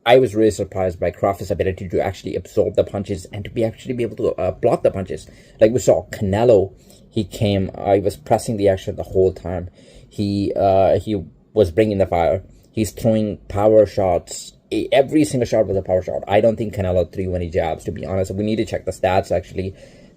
I was really surprised by Crawford's ability to actually absorb the punches and to be able to block the punches. Like we saw Canelo, he was pressing the action the whole time. He was bringing the fire. He's throwing power shots. Every single shot was a power shot. I don't think Canelo threw any jabs, to be honest. We need to check the stats, actually.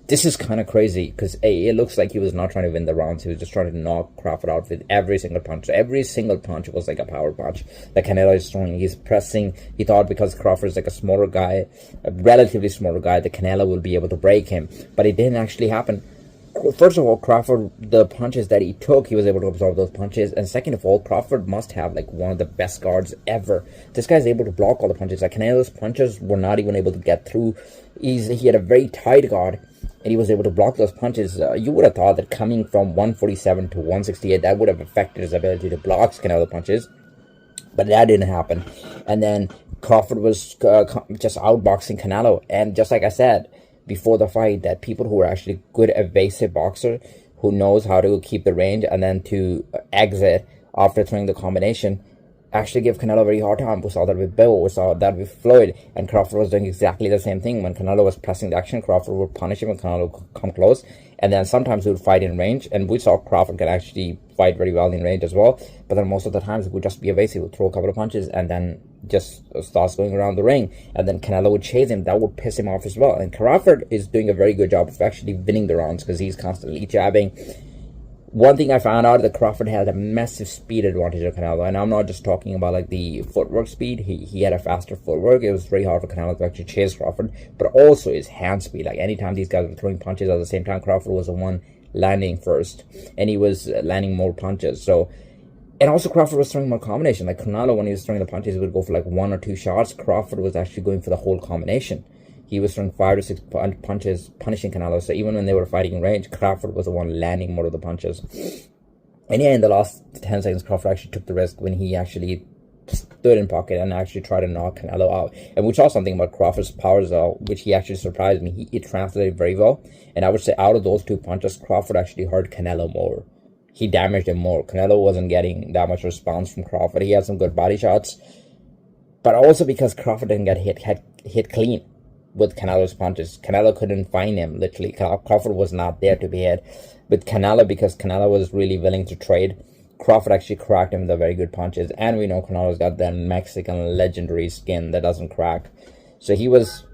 This is kind of crazy because it looks like he was not trying to win the rounds. He was just trying to knock Crawford out with every single punch. So every single punch was like a power punch that Canelo is throwing. He's pressing. He thought because Crawford is like a smaller guy, a relatively smaller guy, that Canelo will be able to break him. But it didn't actually happen. First of all, Crawford, the punches that he took, he was able to absorb those punches. And second of all, Crawford must have like one of the best guards ever. This guy's able to block all the punches. Like Canelo's punches were not even able to get through. He had a very tight guard, and he was able to block those punches. You would have thought that coming from 147 to 168, that would have affected his ability to block Canelo punches. But that didn't happen. And then Crawford was just outboxing Canelo. And just like I said before the fight, that people who are actually good evasive boxer, who knows how to keep the range and then to exit after throwing the combination, actually give Canelo a very hard time. We saw that with Bill, we saw that with Floyd, and Crawford was doing exactly the same thing. When Canelo was pressing the action, Crawford would punish him when Canelo would come close, and then sometimes he would fight in range, and we saw Crawford can actually fight very well in range as well, but then most of the times it would just be evasive. He would throw a couple of punches and then just starts going around the ring, and then Canelo would chase him. That would piss him off as well, and Crawford is doing a very good job of actually winning the rounds because he's constantly jabbing. One thing I found out, that Crawford had a massive speed advantage of Canelo, and I'm not just talking about like the footwork speed. He had a faster footwork. It was very hard for Canelo to actually chase Crawford, but also his hand speed. Like anytime these guys were throwing punches at the same time, Crawford was the one landing first, and he was landing more punches. So, and also Crawford was throwing more combination. Like Canelo, when he was throwing the punches, he would go for like 1 or 2 shots. Crawford was actually going for the whole combination. He was throwing 5 to 6 punches, punishing Canelo. So even when they were fighting in range, Crawford was the one landing more of the punches. And yeah, in the last 10 seconds, Crawford actually took the risk when he actually stood in pocket and actually tried to knock Canelo out. And we saw something about Crawford's powers, which he actually surprised me. He translated very well. And I would say out of those 2 punches, Crawford actually hurt Canelo more. He damaged him more. Canelo wasn't getting that much response from Crawford. He had some good body shots, but also because Crawford didn't get hit clean with Canelo's punches. Canelo couldn't find him, literally. Crawford was not there to be hit. With Canelo, because Canelo was really willing to trade, Crawford actually cracked him with the very good punches. And we know Canelo's got that Mexican legendary skin that doesn't crack. So he was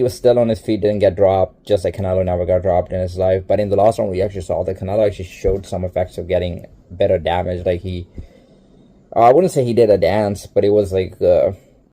still on his feet, didn't get dropped, just like Canelo never got dropped in his life. But in the last round, we actually saw that Canelo actually showed some effects of getting better damage. Like I wouldn't say he did a dance, but it was like